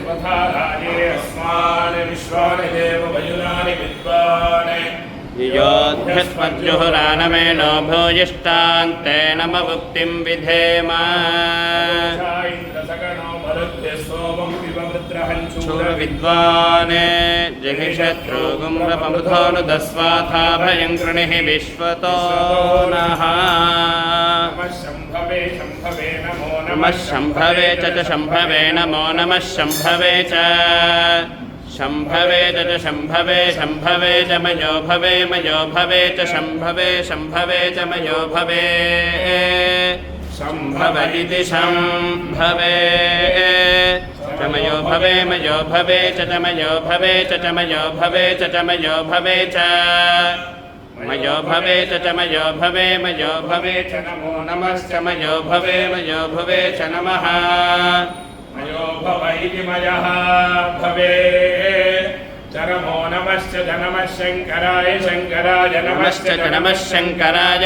स्वधाराये अस्मान् विश्वानि देव वयुनानि विद्वान् योऽध्यस्मज्जुहुरानमेनो भूयिष्ठान्ते नम मुक्तिं विधेम विद्वान् जहिशत्रुगुम्रपमुधोनुदस्वाथा भयं कृणिः विश्वतो नः नमः शम्भवे च शम्भवे नमो नमः शम्भवे च शम्भवे च शम्भवे शम्भवे च मयो भवे मयो भवे च शम्भवे शम्भवे च मयो भवे शम्भव इति शम्भवे च मयो भवे मयो भवे च मयो भवे च मयो भवे च मयो भवे च मयो भवे च मयो भवे मयो भवे च नमो नमश्च मयो भवे च नमः मयो भव इति मयः भवे च नमो नमश्च नमः शङ्कराय शङ्कराय नमश्च नमः शङ्कराय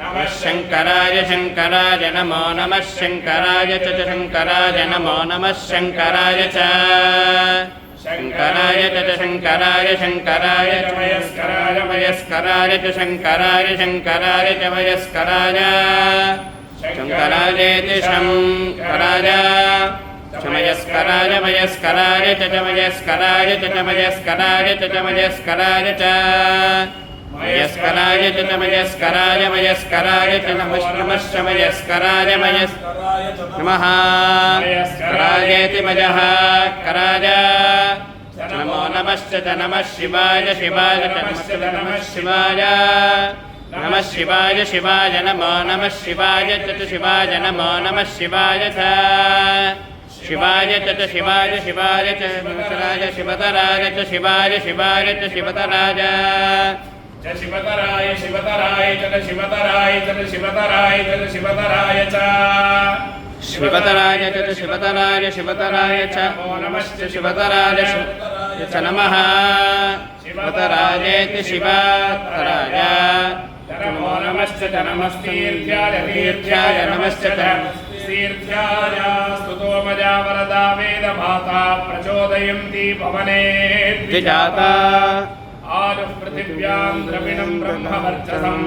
नमः शङ्कराय शङ्कराय नमो नमः शङ्कराय च शङ्कराय नमो नमः शङ्कराय च शङ्कराय च शङ्कराय शङ्कराय च मयस्कराय मयस्कराय च शङ्कराय शङ्कराय च मयस्कराय शङ्करायेति शङ्कराय च मयस्कराय मयस्कराय च मयस्कराय च मयस्कराय च मयस्कराय च मयस्कराय च मयस्कराय मयस्कराय च नमः मयस्कराय नमः मयस्करायेति मयः कराय नमो नमश्च नमः शिवाय शिवाय नमः शिवाय नमः शिवाय शिवाय नमो नमः शिवाय च शिवाय नमो नमः शिवाय च शिवाय च शिवाय शिवाय च शिवतराय शिवतराय च शिवाय शिवाय च शिवतराय शिवतराय शिवतराय च शिवतराय च शिवतराय च शिवतराय च शिवतराय च शिवतराय शिवतराय च नमो नमश्च शिवतराय च नमः शिवतरायेति शिवतराय नमो नमश्च नमस्तीर्थ्याय तीर्थ्याय नमश्च तीर्थ्याय स्तुतो मया वरदा वेदमाता प्रचोदयन्ति भवने द्विजाता आदुः पृथिव्यां द्रविणं ब्रह्मवर्चसं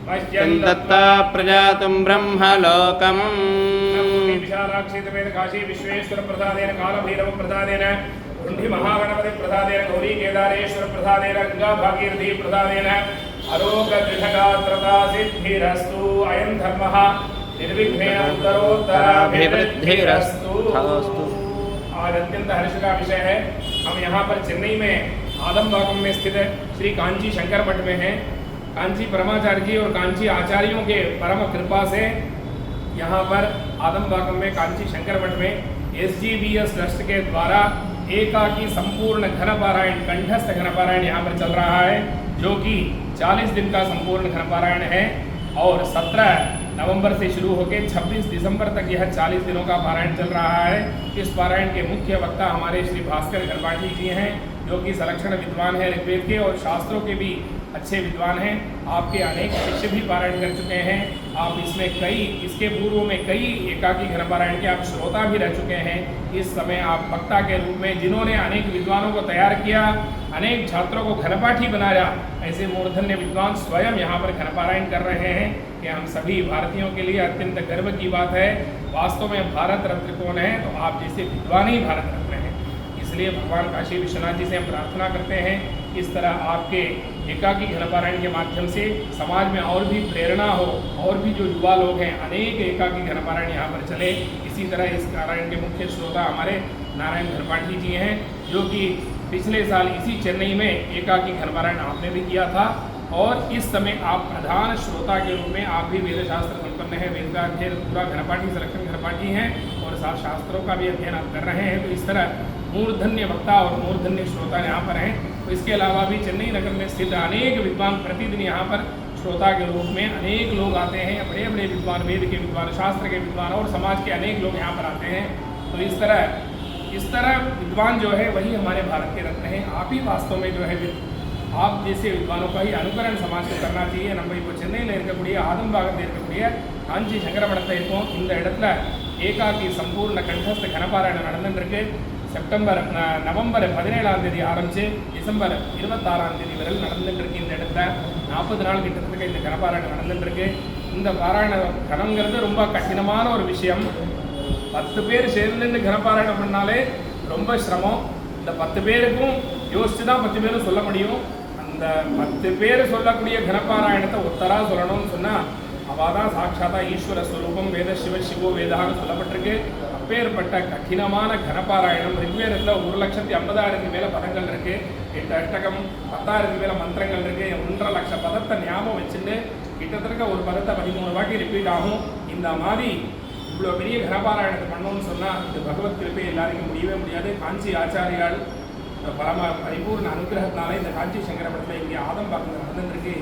मह्यं दत्ता प्रजातुं ब्रह्मलोकम् विशालाक्षी समेत काशी विश्वेश्वर प्रसादेन कालभैरव प्रसादेन कुण्डी महागणपति प्रसादेन गौरी केदारेश्वर प्रसादेन गंगा भागीरथी प्रसादेन अरोग दृढगात्रता सिद्धिरस्तु अयं धर्मः निर्विघ्नेन उत्तरोत्तराभिवृद्धिरस्तु। आज अत्यंत हर्ष का विषय है। हम यहाँ पर चेन्नई में आदमबागम में स्थित श्री कांची शंकर मठ में हैं। कांची परमाचार्य जी और कांची आचार्यों के परम कृपा से यहाँ पर आदमबागम में कांची शंकर मठ में SGBS ट्रस्ट के द्वारा एकाकी संपूर्ण घन पारायण कंठस्थ घन पारायण यहाँ पर चल रहा है, जो कि 40 दिन का संपूर्ण घन पारायण है और 17 नवंबर से शुरू होकर 26 दिसंबर तक यह 40 दिनों का पारायण चल रहा है। इस पारायण के मुख्य वक्ता हमारे श्री भास्कर गणपाठी जी हैं, जो कि संरक्षण विद्वान है ऋग्वेद के और शास्त्रों के भी अच्छे विद्वान हैं। आपके अनेक शिष्य भी पारायण कर चुके हैं। आप इसमें इसके पूर्व में कई एकाकी घन पारायण के आप श्रोता भी रह चुके हैं। इस समय आप वक्ता के रूप में जिन्होंने अनेक विद्वानों को तैयार किया, अनेक छात्रों को घनपाठी बनाया, ऐसे मूर्धन्य विद्वान स्वयं यहाँ पर घन पारायण कर रहे हैं कि हम सभी भारतीयों के लिए अत्यंत गर्व की बात है। वास्तव में भारत रत्न कौन है, तो आप जैसे विद्वान ही भारत रत्न हैं। इसलिए भगवान काशी विश्वनाथ जी से हम प्रार्थना करते हैं इस तरह आपके एकाकी घन पारायण के माध्यम से समाज में और भी प्रेरणा हो, और भी जो युवा लोग हैं अनेक एकाकी घन पारायण यहाँ पर चले। इसी तरह इस पारायण के मुख्य श्रोता हमारे नारायण गणपाठी जी हैं, जो कि पिछले साल इसी चेन्नई में एकाकी घन पारायण आपने भी किया था और इस समय आप प्रधान श्रोता के रूप में आप भी वेद शास्त्र संपन्न है, वेद का अध्ययन पूरा घनपाठी संरक्षण घनपाठी हैं और साथ शास्त्रों का भी अध्ययन आप कर रहे हैं। तो इस तरह मूर्धन्य वक्ता और मूर्धन्य श्रोता यहाँ पर हैं। तो इसके अलावा भी चेन्नई नगर में स्थित अनेक विद्वान प्रतिदिन यहाँ पर श्रोता के रूप में अनेक लोग आते हैं। बड़े बड़े विद्वान, वेद के विद्वान, शास्त्र के विद्वान और समाज के अनेक लोग यहाँ पर आते हैं। तो इस तरह विद्वान जो है वही हमारे भारत के रत्न हैं। आप ही वास्तव में जो है आप जैसे विद्वानों का ही अनुकरण समाज को करना चाहिए। நம்ம இப்போ சென்னையில் இருக்கக்கூடிய ஆதம்பாகத்தில் இருக்கக்கூடிய காஞ்சி சங்கரமடத்தை இருக்கோம். இந்த இடத்துல ஏகாக்கி சம்பூர்ண கண்டஸ்த கனபாராயணம் நடந்துருக்கு. நவம்பர் 17ஆம் தேதி ஆரம்பித்து டிசம்பர் 26ஆம் தேதி வரை நடந்துட்டுருக்கு. இந்த இடத்துல 40 நாள் கிட்டத்தட்ட இந்த கனபாராயணம் நடந்துட்டுருக்கு. இந்த பாராயண கணங்கிறது ரொம்ப கடினமான ஒரு விஷயம். 10 பேர் சேர்ந்து கனபாராயணம் பண்ணாலே ரொம்ப சிரமம். இந்த 10 பேருக்கும் யோசித்து தான் 10 பேரும் சொல்ல முடியும். அந்த 10 பேர் சொல்லக்கூடிய கனபாராயணத்தை ஒத்தராக சொல்லணும்னு சொன்னால் அவள் தான் சாட்சாத்தா ஈஸ்வர ஸ்வரூபம், வேத சிவோ வேதான்னு சொல்லப்பட்டிருக்கு. அப்பேற்பட்ட கடினமான கனபாராயணம். ரிக்வேதத்தில் 1,50,000 மேலே பதங்கள் இருக்குது. 8 அஷ்டகம், 10,000 மேலே மந்திரங்கள் இருக்குது. 1.5 லட்சம் பதத்தை ஞாபகம் வச்சுட்டு கிட்டத்தட்ட ஒரு பதத்தை 13 வாட்டி ரிப்பீட் ஆகும். இந்த மாதிரி இவ்வளோ பெரிய கனபாராயணத்தை பண்ணோம்னு சொன்னால் இந்த பகவத் கிருப்பை எல்லாருக்கும் முடியவே முடியாது. காஞ்சி ஆச்சாரியால் பரிபூர்ண அனுகிரகத்தினால இந்த காஞ்சி சங்கரமடத்தில் இங்கே ஆதம்பாக்கத்தில் நடந்துருக்கு.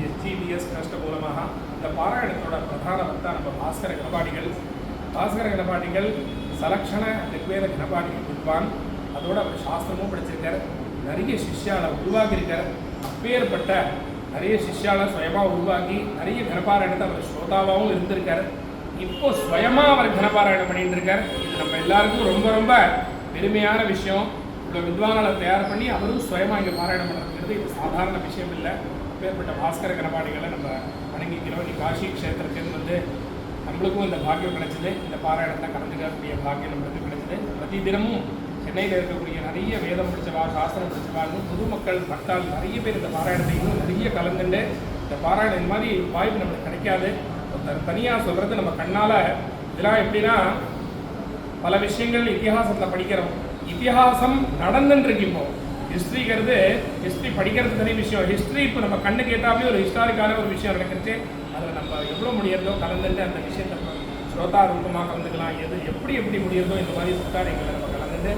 SGBS ட்ரஸ்ட் மூலமாக இந்த பாராயணத்தோட பிரதான வக்தா நம்ம பாஸ்கர கணபாடிகள். பாஸ்கர கணபாடிகள் சலக்ஷண ரிக்வேத கணபாடிகள் வித்வான். அதோட அவர் சாஸ்திரமும் படிச்சிருக்கார். நிறைய சிஷ்யாவை உருவாக்கியிருக்கார். அப்பேற்பட்ட நிறைய சிஷ்யாவை சுயமாக உருவாக்கி நிறைய கனபாராயணத்தை அவர் ஸ்ரோதாவாகவும் இருந்திருக்கார். இப்போ சுயமாக அவர் கனபாராயணம் பண்ணிட்டு இருக்கார். இது நம்ம எல்லாருக்கும் ரொம்ப ரொம்ப பெருமையான விஷயம். இவ்வளோ வித்வான்களை தயார் பண்ணி அவரும் சுயமாக இங்கே பாராயணம் பண்ணுறதுங்கிறது இது சாதாரண விஷயம் இல்லை. அப்பேற்பட்ட பாஸ்கர கனபாடிகளை நம்ம வணங்கிக்கிறோம். இன்னைக்கு காஷி க்ஷேத்திரத்துலேருந்து வந்து நம்மளுக்கும் இந்த பாக்கியம் கிடைச்சிது. இந்த பாராயணத்தை கலந்துக்கக்கூடிய பாக்கியம் நம்மளுக்கு கிடைச்சிது. பிரதி தினமும் சென்னையில் இருக்கக்கூடிய நிறைய வேதம் படித்தவா, சாஸ்திரம் படித்தவாலும் பொதுமக்கள் பக்தால் நிறைய பேர் இந்த பாராயணத்தை இன்னும் நிறைய கலந்துட்டு இந்த பாராயணம் இந்த மாதிரி வாய்ப்பு நம்மளுக்கு கிடைக்காது. தனியாக சொல்கிறது நம்ம கண்ணால் இதெல்லாம் எப்படின்னா பல விஷயங்கள் இத்திஹாசத்தில் படிக்கிறோம். இத்திஹாசம் நடந்துருக்கு. இப்போ ஹிஸ்ட்ரி படிக்கிறது தனி விஷயம். ஹிஸ்ட்ரி இப்போ நம்ம கண்ணுக்கு ஏற்றாவே ஒரு ஹிஸ்டாரிக்கான ஒரு விஷயம் நடக்கிறது. அதில் நம்ம எவ்வளோ முடியறதோ கலந்துட்டு அந்த விஷயத்தை ஸ்ரோதா ரூபமாக கலந்துக்கலாம். எப்படி முடியறதோ இந்த மாதிரி சுத்தாரிகளை நம்ம கலந்துட்டு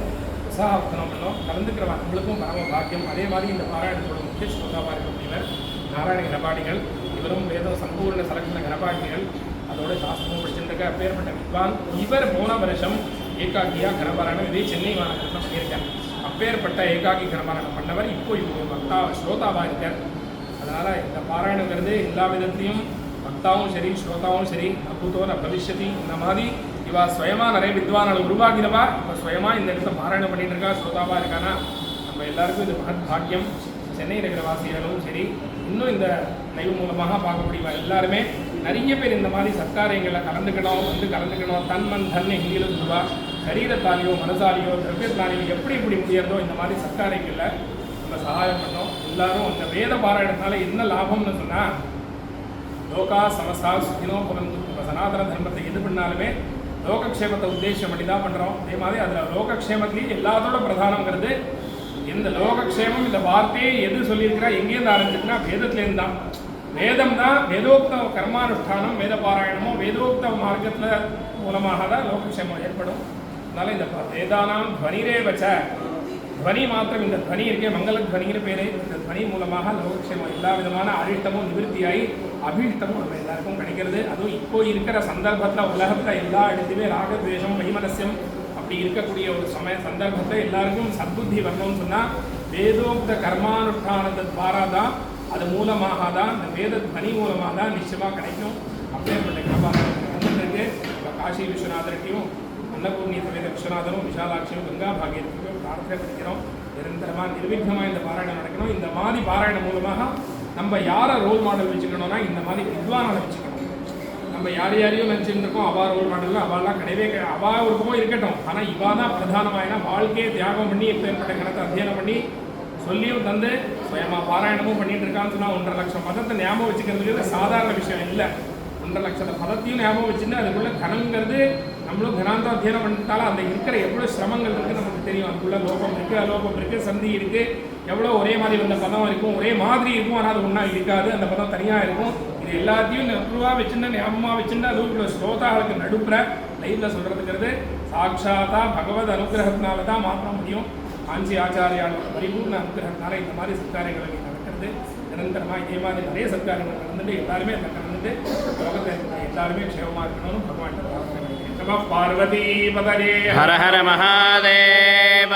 உற்சாகத்தனம் பண்ணோம். கலந்துக்கிற நம்மளுக்கும் பரம பாக்கியம். அதே மாதிரி இந்த பாராயணத்தோட முக்கிய ஸ்ரோதாவாக இருக்கக்கூடியவர் நாராயண கனபாடிகள். இவரும் வேதம் சம்பூர்ண சலக்ஷண கனபாடிகள். அதோட சாஸ்திரமும் படிச்சுருக்க அப்பேற்பட்ட வித்வான். இவர் போன வருஷம் ஏகாக்கியா கனபாராயணம் இதே சென்னை மாநகரத்தில் பண்ணியிருக்கார். அப்பேற்பட்ட ஏகாக்கி கனபாராயணம் பண்ணவர் இப்போ இவங்க பக்தா ஸ்ரோதாவாக இருக்கார். அதனால் இந்த பாராயணங்கிறது எல்லா விதத்துலையும் பக்தாவும் சரி ஸ்ரோதாவும் சரி அற்புதோ ந பவிஷ்யதி. இந்த மாதிரி இவா சுயமாக நிறைய வித்வான்களை உருவாக்கினவா இப்போ சுயமாக இந்த இடத்துல பாராயணம் பண்ணிட்டு இருக்கா, ஸ்ரோதாவாக இருக்கானா. நம்ம எல்லாருக்கும் இது மகத் பாக்கியம். சென்னை நகர வாசிகளும் சரி இன்னும் இந்த லைவ் மூலமாக பார்க்கக்கூடியவா எல்லாருமே நிறைய பேர் இந்த மாதிரி சத்காரியங்களில் கலந்துக்கணும். தன்மன் தன்னை ஹிந்தியில் சொல்லுவா. சரீரத்தாலேயோ மனசாலேயோ திரவியத்தாலேயோ எப்படி முடியறதோ இந்த மாதிரி சத்காரியங்களில் நம்ம சகாயம் பண்ணோம். எல்லாரும் அந்த வேத பாராயணத்தினால என்ன லாபம்னு சொன்னால் லோகா சமஸ்தா சுகினோ பவந்து. இப்போ சனாதன தர்மத்தை எது பண்ணாலுமே லோகக்ஷேமத்தை உத்தேசம் பண்ணி தான் பண்ணுறோம். அதே மாதிரி அதில் லோகக்ஷேமத்திலேயே எல்லாத்தோட பிரதானங்கிறது இந்த லோகக்ஷேமம். இந்த வார்த்தையை எது சொல்லியிருக்கிறா, எங்கேருந்து ஆரம்பிச்சுன்னா வேதத்துலேருந்து தான். வேதம் தான் வேதோக்த கர்மானுஷ்டானம். வேத பாராயணமோ வேதோக்த மார்க்கத்தில் மூலமாக தான் லோகக்ஷேமம் ஏற்படும். அதனால் இந்த வேதானாம் துவனிரே வச்ச துவனி மாத்திரம், இந்த துவனி இருக்கே மங்கள துவனிங்கிற பேர். இந்த துவனி மூலமாக லோகக்ஷேமம் எல்லா விதமான அழிஷ்டமும் நிவர்த்தியாகி அபீஷ்டமும் நம்ம எல்லாருக்கும் கிடைக்கிறது. அதுவும் இப்போ இருக்கிற சந்தர்ப்பத்தில் உலகத்தில் எல்லா இடத்துலையுமே ராகத்வேஷம் வைமனஸ்யம் அப்படி இருக்கக்கூடிய ஒரு சந்தர்ப்பத்தில் எல்லாருக்கும் சத்புத்தி வரணும்னு சொன்னால் வேதோக்த கர்மானுஷ்டானத்தை துவாரா தான், அது மூலமாக தான், இந்த வேத துவனி மூலமாக தான் நிச்சயமாக கிடைக்கும். அப்பேற்பட்ட கர்மானுஷ்டானம் வந்துருக்கு. இப்போ காசி விஸ்வநாதர்கிட்டையும் அன்னபூர்ணி சமேத விஸ்வநாதரும் விஷாலாட்சியும் கங்கா பாகியத்துக்கும் பிரார்த்தனை பண்ணிக்கிறோம். நிரந்தரமாக நிர்விக்னமாக இந்த பாராயணம் நடக்கணும். இந்த மாதிரி பாராயணம் மூலமாக நம்ம யாரை ரோல் மாடல் வச்சுக்கணும்னா இந்த மாதிரி வித்வானை வச்சுக்கணும். நம்ம யாரையும் நினச்சிட்டு இருக்கோம் அவா ரோல் மாடல், அவெல்லாம் கிடையவே அவா ஒரு பக்கம் இருக்கட்டும். ஆனால் இவா தான் பிரதானமாயினா வாழ்க்கையை தியாகம் பண்ணி ஏற்பட்ட கணத்தை அத்தியனம் பண்ணி சொல்லியும் தந்து சுயமாக பாராயணமும் பண்ணிட்டு இருக்கான்னு சொன்னால் 1.5 லட்சம் பதத்தை ஞாபகம் வச்சுக்கிறதுக்கு சாதாரண விஷயம் இல்லை. 1.5 லட்சம் பதத்தையும் ஞாபகம் வச்சுட்டு அதுக்குள்ள கணங்கிறது நம்மளும் கணாந்தம் அத்தியனம் பண்ணிட்டாலும் அந்த இருக்கிற எவ்வளோ சிரமங்கள் இருக்குது நமக்கு தெரியும். அதுக்குள்ள லோகம் இருக்குது, அலோகம் இருக்குது, சந்தி இருக்குது. எவ்வளோ ஒரே மாதிரி வந்த பதம் இருக்கும், ஒரே மாதிரி இருக்கும், ஆனால் அது ஒன்றா இருக்காது. அந்த பதம் தனியாக இருக்கும். இது எல்லாத்தையும் நெருவாக வச்சுட்டு ஞாபகமாக வச்சுட்டு அதுவும் ஸ்ரோதாவுக்கு நடுப்புற லைவில் சொல்கிறதுங்கிறது சாட்சாத்தா பகவத் அனுகிரகத்தினால தான் மாற்ற முடியும். காஞ்சி ஆச்சாரியாளோட பரிபூர்ண அனுகிரகத்தினால இந்த மாதிரி சத்காரியங்கள் நடக்கிறது. நிரந்தரமாக இதே மாதிரி நிறைய சத்காரியங்கள் நடந்துட்டு எல்லாருமே அந்த கலந்துட்டு லோகத்தை எல்லாருமே க்ஷேமமாக இருக்கணும்னு பகவான் பிரார்த்தனை. பார்வதி பதரே. ஹர ஹர மகாதேவ.